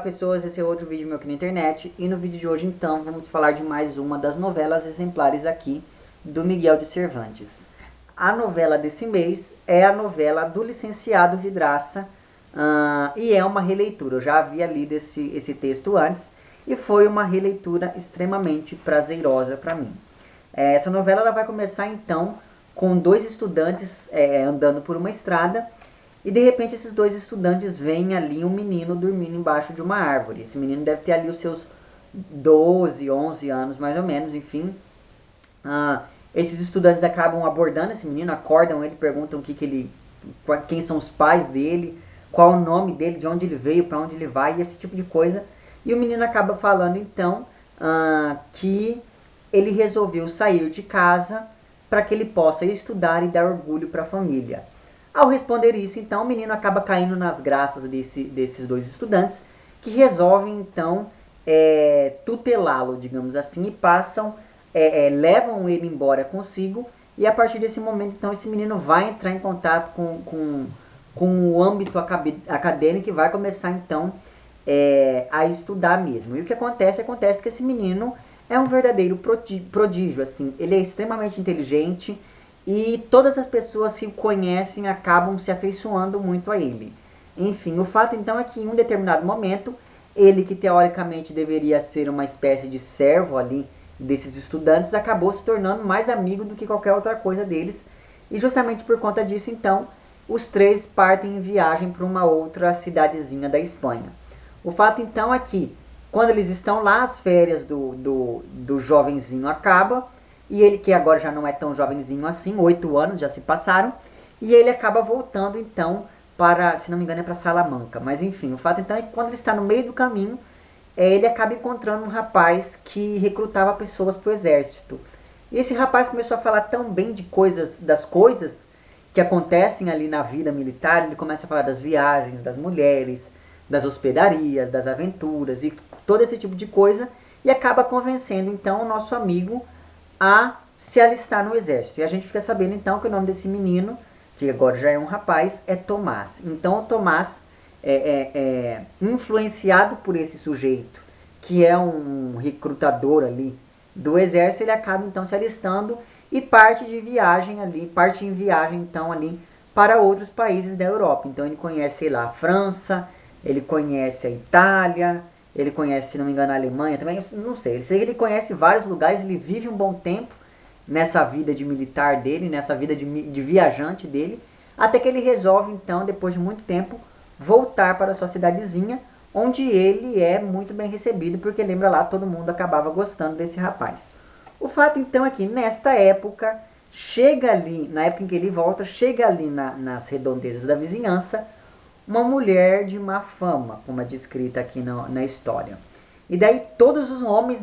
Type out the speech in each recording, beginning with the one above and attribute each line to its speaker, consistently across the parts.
Speaker 1: pessoas, esse é outro vídeo meu aqui na internet, e no vídeo de hoje então vamos falar de mais uma das novelas exemplares aqui do Miguel de Cervantes. A novela desse mês é a novela do Licenciado Vidraça, e é uma releitura. Eu já havia lido esse texto antes e foi uma releitura extremamente prazerosa para mim. Essa novela ela vai começar então com dois estudantes andando por uma estrada. E de repente esses dois estudantes veem ali um menino dormindo embaixo de uma árvore. Esse menino deve ter ali os seus 12, 11 anos mais ou menos, enfim. Esses estudantes acabam abordando esse menino, acordam ele, perguntam quem são os pais dele, qual o nome dele, de onde ele veio, para onde ele vai, e esse tipo de coisa. E o menino acaba falando então que ele resolveu sair de casa para que ele possa estudar e dar orgulho para a família. Ao responder isso, então, o menino acaba caindo nas graças desses dois estudantes, que resolvem, então, tutelá-lo, digamos assim, e levam ele embora consigo, e a partir desse momento, então, esse menino vai entrar em contato com o âmbito acadêmico e vai começar, então, a estudar mesmo. E o que acontece? Acontece que esse menino é um verdadeiro prodígio, assim, ele é extremamente inteligente, e todas as pessoas que o conhecem acabam se afeiçoando muito a ele. Enfim, o fato então é que em um determinado momento, ele que teoricamente deveria ser uma espécie de servo ali desses estudantes, acabou se tornando mais amigo do que qualquer outra coisa deles. E justamente por conta disso, então, os três partem em viagem para uma outra cidadezinha da Espanha. O fato então é que, quando eles estão lá, as férias do jovenzinho acabam, e ele, que agora já não é tão jovenzinho assim, 8 anos já se passaram, e ele acaba voltando então para, se não me engano é para Salamanca, mas enfim, o fato então é que quando ele está no meio do caminho, ele acaba encontrando um rapaz que recrutava pessoas para o exército. E esse rapaz começou a falar tão bem das coisas que acontecem ali na vida militar, ele começa a falar das viagens, das mulheres, das hospedarias, das aventuras e todo esse tipo de coisa, e acaba convencendo então o nosso amigo a se alistar no exército. E a gente fica sabendo então que o nome desse menino, que agora já é um rapaz, é Tomás. Então o Tomás influenciado por esse sujeito, que é um recrutador ali do exército, ele acaba então se alistando e parte em viagem então ali para outros países da Europa. Então ele conhece, sei lá, a França, ele conhece a Itália, ele conhece, se não me engano, a Alemanha também, eu não sei. Eu sei que ele conhece vários lugares, ele vive um bom tempo nessa vida de militar dele, nessa vida de viajante dele, até que ele resolve, então, depois de muito tempo, voltar para a sua cidadezinha, onde ele é muito bem recebido, porque lembra lá, todo mundo acabava gostando desse rapaz. O fato, então, é que nesta época, chega ali, na época em que ele volta, chega ali nas redondezas da vizinhança, uma mulher de má fama, como é descrita aqui na história. E daí todos os homens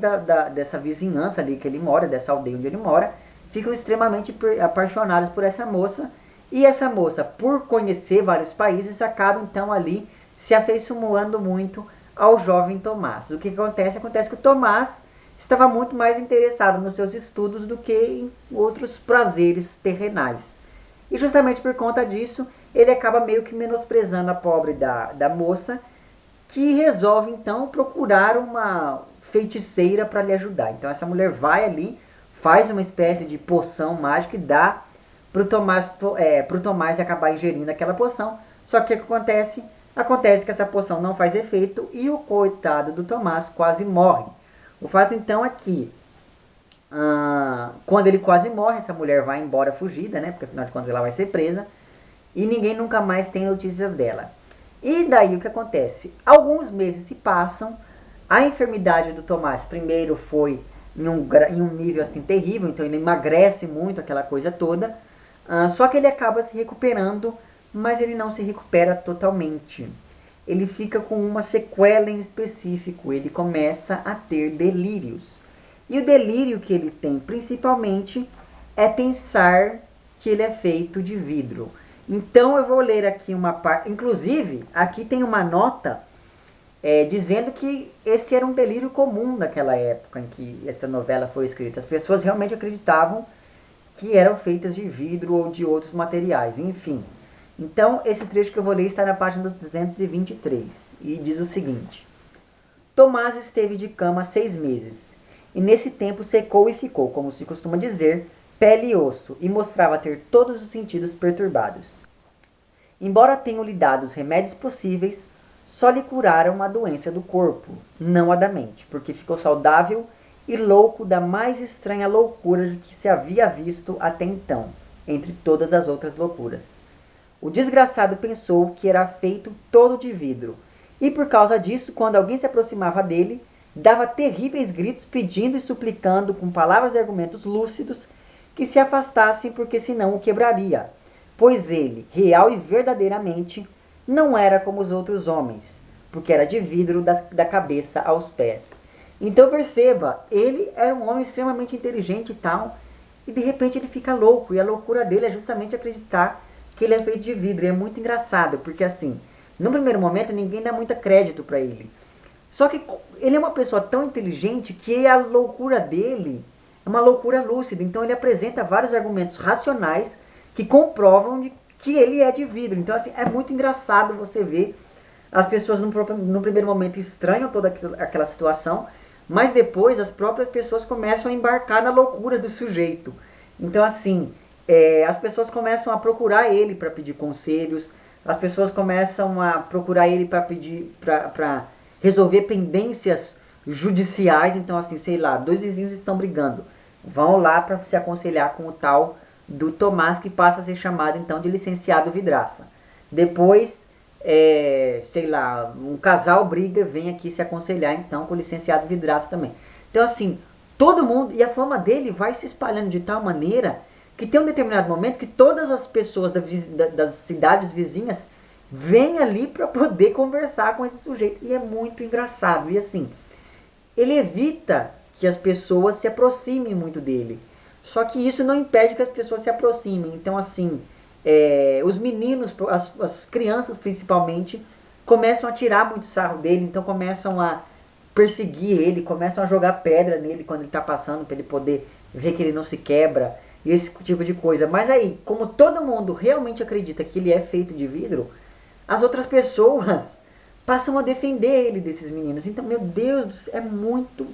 Speaker 1: dessa vizinhança ali que ele mora, dessa aldeia onde ele mora, ficam extremamente apaixonados por essa moça. E essa moça, por conhecer vários países, acaba então ali se afeiçoando muito ao jovem Tomás. O que acontece? Acontece que o Tomás estava muito mais interessado nos seus estudos do que em outros prazeres terrenais. E justamente por conta disso, ele acaba meio que menosprezando a pobre da moça, que resolve então procurar uma feiticeira para lhe ajudar. Então essa mulher vai ali, faz uma espécie de poção mágica e dá para o Tomás acabar ingerindo aquela poção. Só que o que acontece? Acontece que essa poção não faz efeito e o coitado do Tomás quase morre. O fato então é que quando ele quase morre, essa mulher vai embora fugida, né? Porque afinal de contas ela vai ser presa. E ninguém nunca mais tem notícias dela. E daí o que acontece? Alguns meses se passam. A enfermidade do Tomás primeiro foi em um nível assim terrível. Então ele emagrece muito, aquela coisa toda. Só que ele acaba se recuperando, mas ele não se recupera totalmente. Ele fica com uma sequela em específico. Ele começa a ter delírios. E o delírio que ele tem, principalmente, é pensar que ele é feito de vidro. Então eu vou ler aqui uma parte, inclusive aqui tem uma nota dizendo que esse era um delírio comum naquela época em que essa novela foi escrita. As pessoas realmente acreditavam que eram feitas de vidro ou de outros materiais, enfim. Então esse trecho que eu vou ler está na página 223 e diz o seguinte: Tomás esteve de cama 6 meses, e nesse tempo secou e ficou, como se costuma dizer, pele e osso, e mostrava ter todos os sentidos perturbados. Embora tenham lhe dado os remédios possíveis, só lhe curaram a doença do corpo, não a da mente, porque ficou saudável e louco da mais estranha loucura de que se havia visto até então, entre todas as outras loucuras. O desgraçado pensou que era feito todo de vidro, e por causa disso, quando alguém se aproximava dele, dava terríveis gritos pedindo e suplicando com palavras e argumentos lúcidos que se afastassem, porque senão o quebraria, pois ele, real e verdadeiramente, não era como os outros homens, porque era de vidro da cabeça aos pés. Então perceba, ele era um homem extremamente inteligente e tal, e de repente ele fica louco, e a loucura dele é justamente acreditar que ele é feito de vidro. E é muito engraçado, porque assim, no primeiro momento ninguém dá muito crédito para ele. Só que ele é uma pessoa tão inteligente que a loucura dele é uma loucura lúcida. Então ele apresenta vários argumentos racionais que comprovam que ele é de vidro. Então assim, é muito engraçado você ver as pessoas no primeiro momento estranham toda aquela situação, mas depois as próprias pessoas começam a embarcar na loucura do sujeito. Então assim, as pessoas começam a procurar ele para pedir conselhos, as pessoas começam a procurar ele para pedir, para resolver pendências judiciais. Então assim, sei lá, 2 vizinhos estão brigando, vão lá para se aconselhar com o tal do Tomás, que passa a ser chamado então de licenciado Vidraça. Depois, sei lá, um casal briga, vem aqui se aconselhar então com o licenciado Vidraça também. Então assim, todo mundo, e a fama dele vai se espalhando de tal maneira que tem um determinado momento que todas as pessoas das cidades vizinhas vêm ali para poder conversar com esse sujeito. E é muito engraçado. E assim, ele evita que as pessoas se aproximem muito dele. Só que isso não impede que as pessoas se aproximem. Então assim, os meninos, as crianças principalmente, começam a tirar muito sarro dele. Então começam a perseguir ele, começam a jogar pedra nele quando ele está passando, para ele poder ver que ele não se quebra. E esse tipo de coisa. Mas aí, como todo mundo realmente acredita que ele é feito de vidro, as outras pessoas passam a defender ele desses meninos. Então, meu Deus do céu, é muito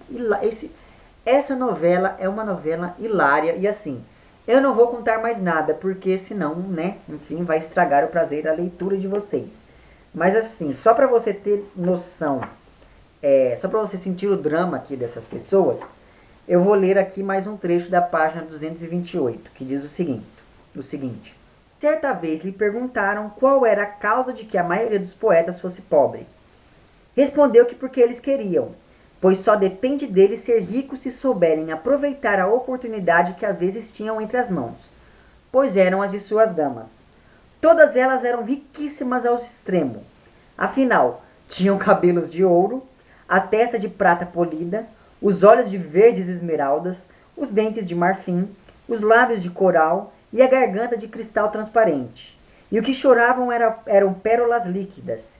Speaker 1: essa novela é uma novela hilária. E assim, eu não vou contar mais nada, porque senão, né, enfim, vai estragar o prazer da leitura de vocês. Mas assim, só para você ter noção, só para você sentir o drama aqui dessas pessoas, eu vou ler aqui mais um trecho da página 228, que diz o seguinte. Certa vez lhe perguntaram qual era a causa de que a maioria dos poetas fosse pobre. Respondeu que porque eles queriam, pois só depende deles ser ricos se souberem aproveitar a oportunidade que às vezes tinham entre as mãos, pois eram as de suas damas. Todas elas eram riquíssimas ao extremo. Afinal, tinham cabelos de ouro, a testa de prata polida, os olhos de verdes esmeraldas, os dentes de marfim, os lábios de coral e a garganta de cristal transparente. E o que choravam eram pérolas líquidas.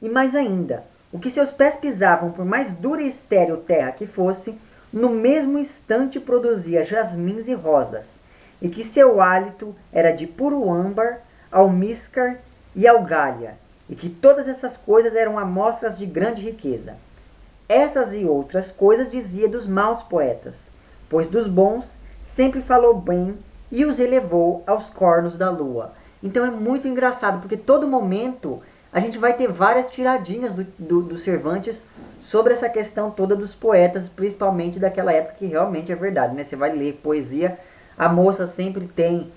Speaker 1: E mais ainda, o que seus pés pisavam, por mais dura e estéril terra que fosse, no mesmo instante produzia jasmins e rosas, e que seu hálito era de puro âmbar, almíscar e algália, e que todas essas coisas eram amostras de grande riqueza. Essas e outras coisas dizia dos maus poetas, pois dos bons sempre falou bem e os elevou aos cornos da lua. Então é muito engraçado, porque todo momento a gente vai ter várias tiradinhas do Cervantes sobre essa questão toda dos poetas, principalmente daquela época, que realmente é verdade, né? Você vai ler poesia, a moça sempre tem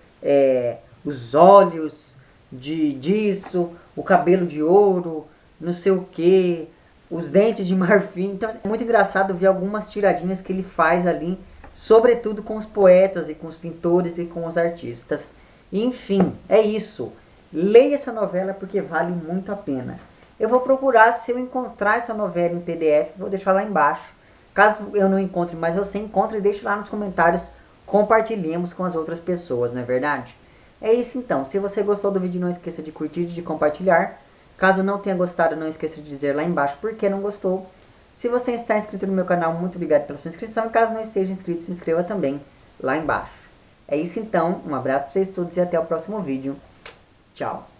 Speaker 1: os olhos disso, o cabelo de ouro, não sei o que, os dentes de marfim. Então é muito engraçado ver algumas tiradinhas que ele faz ali, sobretudo com os poetas e com os pintores e com os artistas. Enfim, é isso. Leia essa novela porque vale muito a pena. Eu vou procurar, se eu encontrar essa novela em PDF, vou deixar lá embaixo. Caso eu não encontre, mas você encontra, e deixe lá nos comentários, compartilhemos com as outras pessoas, não é verdade? É isso então. Se você gostou do vídeo, não esqueça de curtir e de compartilhar. Caso não tenha gostado, não esqueça de dizer lá embaixo por que não gostou. Se você está inscrito no meu canal, muito obrigado pela sua inscrição. E caso não esteja inscrito, se inscreva também lá embaixo. É isso então, um abraço para vocês todos e até o próximo vídeo. Tchau!